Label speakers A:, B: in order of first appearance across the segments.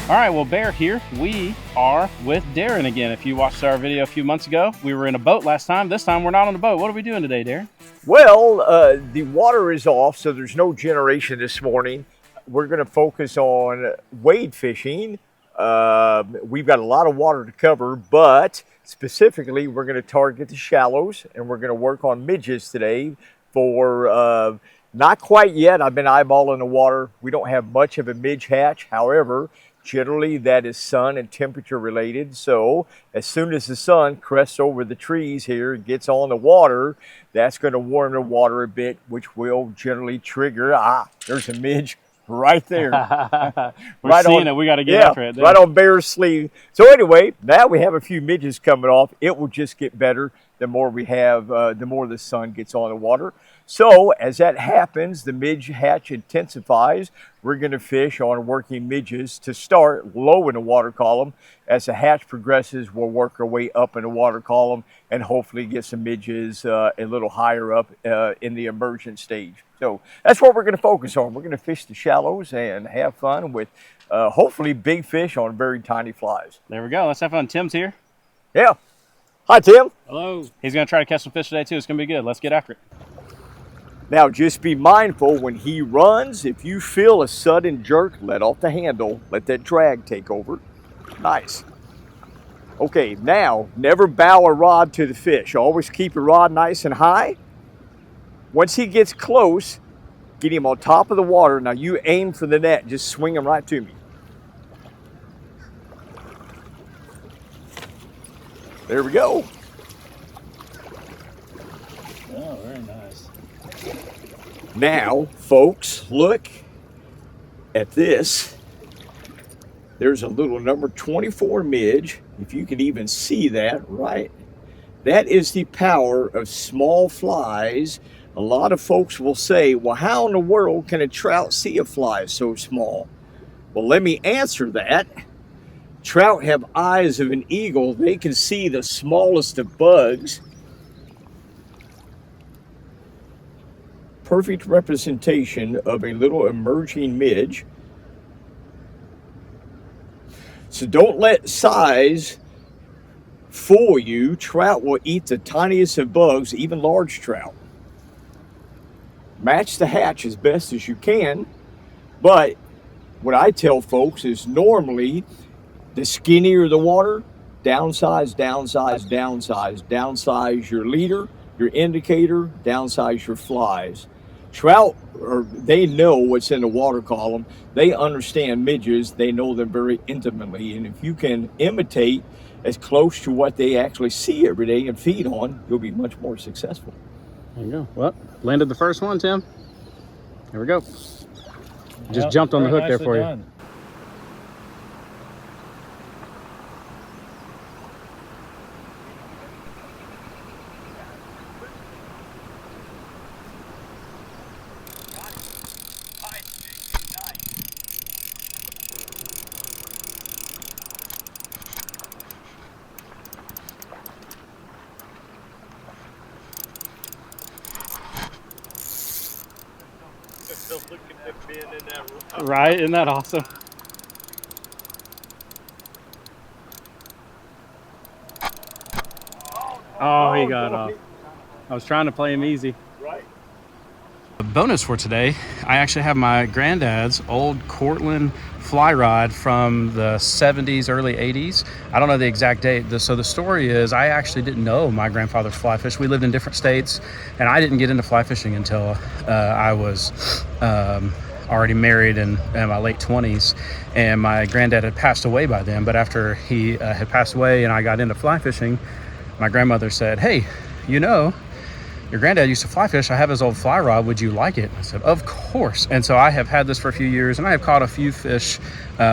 A: All right, well, Bear here. We are with Darren again. If you watched our video a few months ago, we were in a boat last time. This time we're not on a boat. What are we doing today, Darren?
B: Well, the water is off, so there's no generation this morning. We're going to focus on wade fishing. We've got a lot of water to cover, but specifically we're going to target the shallows, and we're going to work on midges today for not quite yet. I've been eyeballing the water. We don't have much of a midge hatch. However, generally, that is sun and temperature related. So as soon as the sun crests over the trees here and gets on the water, that's going to warm the water a bit, which will generally trigger. There's a midge right there.
A: We're right seeing it. We got to get after it. There.
B: Right on Bear's sleeve. So anyway, now we have a few midges coming off. It will just get better the more we have, the more the sun gets on the water. So as that happens, the midge hatch intensifies. We're going to fish on working midges to start low in the water column. As the hatch progresses, we'll work our way up in the water column and hopefully get some midges a little higher up in the emergent stage. So that's what we're going to focus on. We're going to fish the shallows and have fun with hopefully big fish on very tiny flies.
A: There we go. Let's have fun. Tim's here.
B: Yeah. Hi, Tim.
A: Hello. He's going to try to catch some fish today, too. It's going to be good. Let's get after it.
B: Now, just be mindful when he runs, if you feel a sudden jerk, let off the handle, let that drag take over. Nice. Okay, now, never bow a rod to the fish. Always keep your rod nice and high. Once he gets close, get him on top of the water. Now, you aim for the net. Just swing him right to me. There we go.
A: Oh, very nice.
B: Now, folks, look at this. There's a little number 24 midge, if you can even see that, right? That is the power of small flies. A lot of folks will say, well, how in the world can a trout see a fly so small? Well, let me answer that. Trout have eyes of an eagle. They can see the smallest of bugs. Perfect representation of a little emerging midge. So don't let size fool you. Trout will eat the tiniest of bugs, even large trout. Match the hatch as best as you can, but what I tell folks is normally the skinnier the water, downsize, downsize, downsize. Downsize your leader, your indicator, downsize your flies. Trout, they know what's in the water column. They understand midges. They know them very intimately. And if you can imitate as close to what they actually see every day and feed on, you'll be much more successful.
A: There you go. Well, landed the first one, Tim. There we go. Just jumped on the hook there for you. Right? Isn't that awesome? Oh, he got off. I was trying to play him easy.
B: Right.
A: A bonus for today, I actually have my granddad's old Cortland fly rod from the 70s, early 80s. I don't know the exact date. So the story is I actually didn't know my grandfather's fly fish. We lived in different states, and I didn't get into fly fishing until I was already married and in my late 20s, and my granddad had passed away by then. But after he had passed away and I got into fly fishing, my grandmother said, hey, you know, your granddad used to fly fish. I have his old fly rod. Would you like it? I said, of course. And so I have had this for a few years, and I have caught a few fish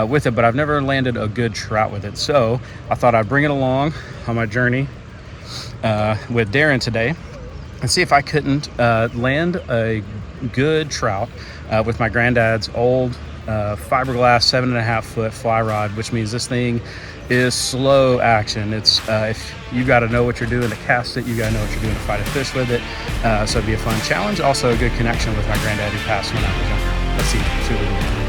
A: with it, but I've never landed a good trout with it. So I thought I'd bring it along on my journey with Darren today and see if I couldn't land a good trout with my granddad's old fiberglass 7.5 foot fly rod, which means this thing is slow action. It's if you got to know what you're doing to cast it, you got to know what you're doing to fight a fish with it. So it'd be a fun challenge. Also a good connection with my granddad who passed when I was younger. Let's see what we do.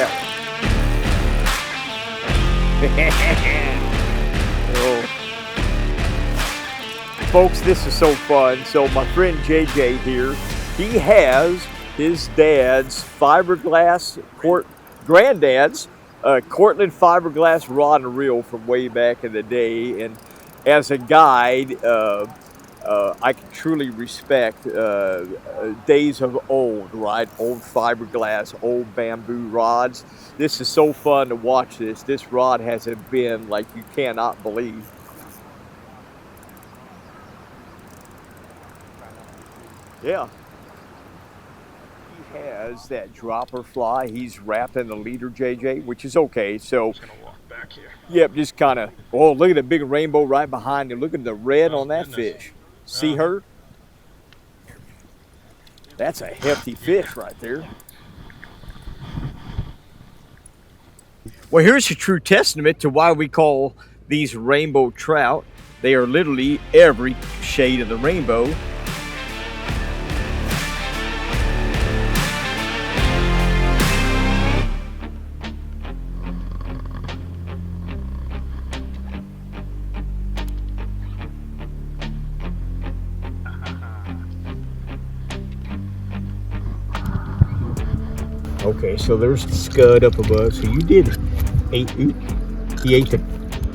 B: that one. Oh. Folks, this is so fun. So my friend JJ here, he has his dad's fiberglass, Granddad's Cortland fiberglass rod and reel from way back in the day. And as a guide, I can truly respect days of old, right? Old fiberglass, old bamboo rods. This is so fun to watch this. This rod has a bend like you cannot believe. Yeah. He has that dropper fly. He's wrapped in the leader, JJ, which is okay. So,
A: Just gonna walk back here.
B: Yep, just kind of, oh, look at the big rainbow right behind you. Look at the red on that fish. See her? That's a hefty fish right there. Well, here's a true testament to why we call these rainbow trout. They are literally every shade of the rainbow. Okay, so there's the scud up above. So you did he ate the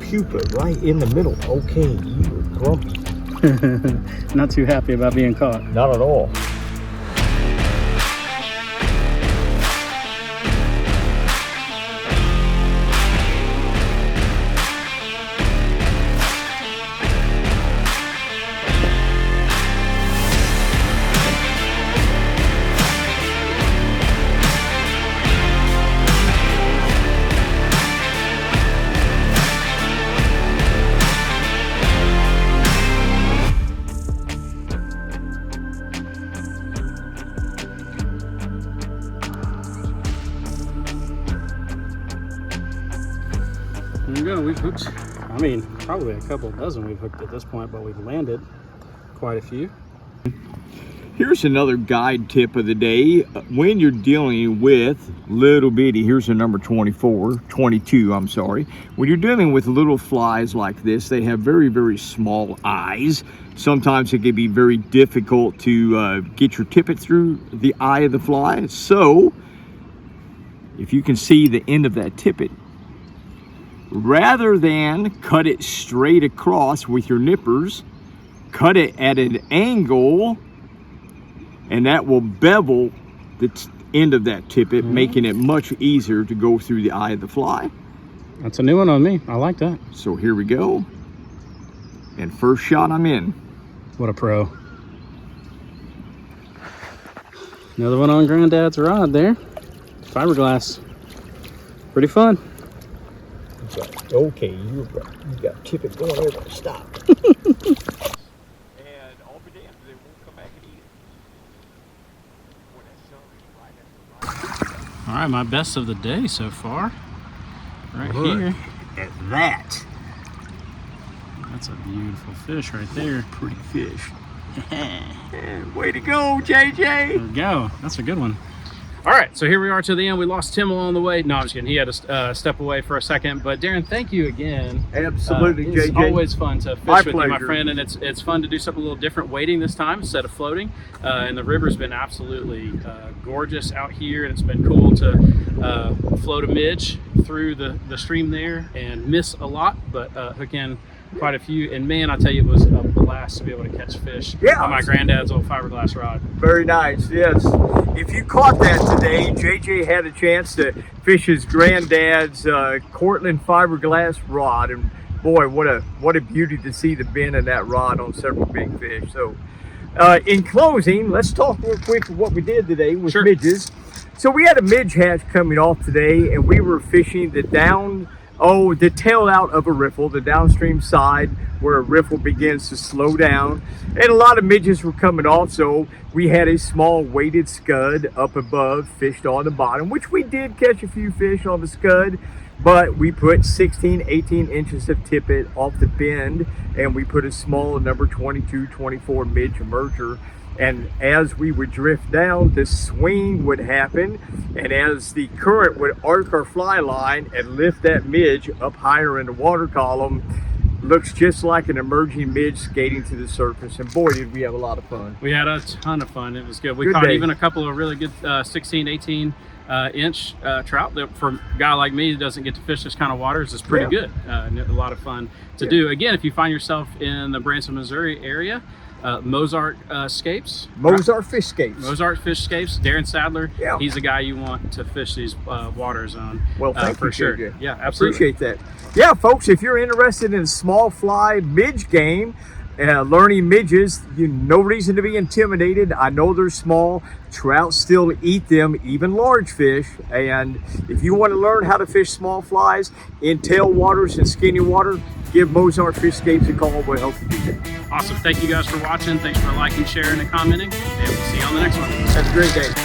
B: pupa right in the middle. Okay, you were grumpy.
A: Not too happy about being caught.
B: Not at all.
A: There you go, we've hooked, I mean, probably a couple dozen we've hooked at this point, but we've landed quite a few.
B: Here's another guide tip of the day. When you're dealing with little bitty, here's the number 22, I'm sorry. When you're dealing with little flies like this, they have very, very small eyes. Sometimes it can be very difficult to get your tippet through the eye of the fly. So, if you can see the end of that tippet, rather than cut it straight across with your nippers, cut it at an angle, and that will bevel the end of that tippet, making it much easier to go through the eye of the fly.
A: That's a new one on me. I like that.
B: So here we go. And first shot, I'm in.
A: What a pro. Another one on Granddad's rod there. Fiberglass. Pretty fun.
B: Okay, you got tippet going over. Stop.
A: All right, my best of the day so far. Right
B: Look
A: here.
B: at that.
A: That's a beautiful fish right there.
B: Pretty fish. Way to go, JJ.
A: There we go. That's a good one. All right, so here we are to the end. We lost Tim along the way. No, I'm just kidding. He had to step away for a second. But Darren, thank you again.
B: Absolutely, JJ.
A: It's always fun to fish
B: My
A: with you, my
B: pleasure.
A: friend, and it's fun to do something a little different, wading this time instead of floating. And the river's been absolutely gorgeous out here, and it's been cool to float a midge through the stream there and miss a lot, but hook in quite a few. And man, I tell you, it was a blast to be able to catch fish on my Granddad's old fiberglass rod.
B: Very nice, yes. If you caught that today, JJ had a chance to fish his Granddad's Cortland fiberglass rod, and boy, what a beauty to see the bend in that rod on several big fish. So, in closing, let's talk real quick of what we did today with midges. So we had a midge hatch coming off today, and we were fishing the tail out of a riffle, the downstream side where a riffle begins to slow down, and a lot of midges were coming off. So we had a small weighted scud up above, fished on the bottom, which we did catch a few fish on the scud, but we put 16, 18 inches of tippet off the bend, and we put a small number 22, 24 midge emerger And as we would drift down, this swing would happen, and as the current would arc our fly line and lift that midge up higher in the water column, looks just like an emerging midge skating to the surface. And boy, did we have a lot of fun.
A: We had a ton of fun. It was good. We
B: Good
A: caught
B: day.
A: even a couple of really good 16, 18 inch trout that for a guy like me who doesn't get to fish this kind of waters is pretty good. And a lot of fun to do. Again, if you find yourself in the Branson, Missouri area, Mozark Scapes.
B: Mozark Fishscapes.
A: Mozark Fishscapes. Darren Sadler.
B: Yeah.
A: He's the guy you want to fish these waters on.
B: Well, thank
A: for
B: you,
A: sure.
B: JJ.
A: Yeah, absolutely.
B: Appreciate that. Yeah, folks, if you're interested in a small fly midge game, learning midges, no reason to be intimidated. I know they're small. Trout still eat them, even large fish. And if you want to learn how to fish small flies in tail waters and skinny water, give Mozark Fishscapes a call. We'll help you do that.
A: Awesome. Thank you guys for watching. Thanks for liking, sharing, and commenting. And we'll see you on the next one.
B: Have a great day.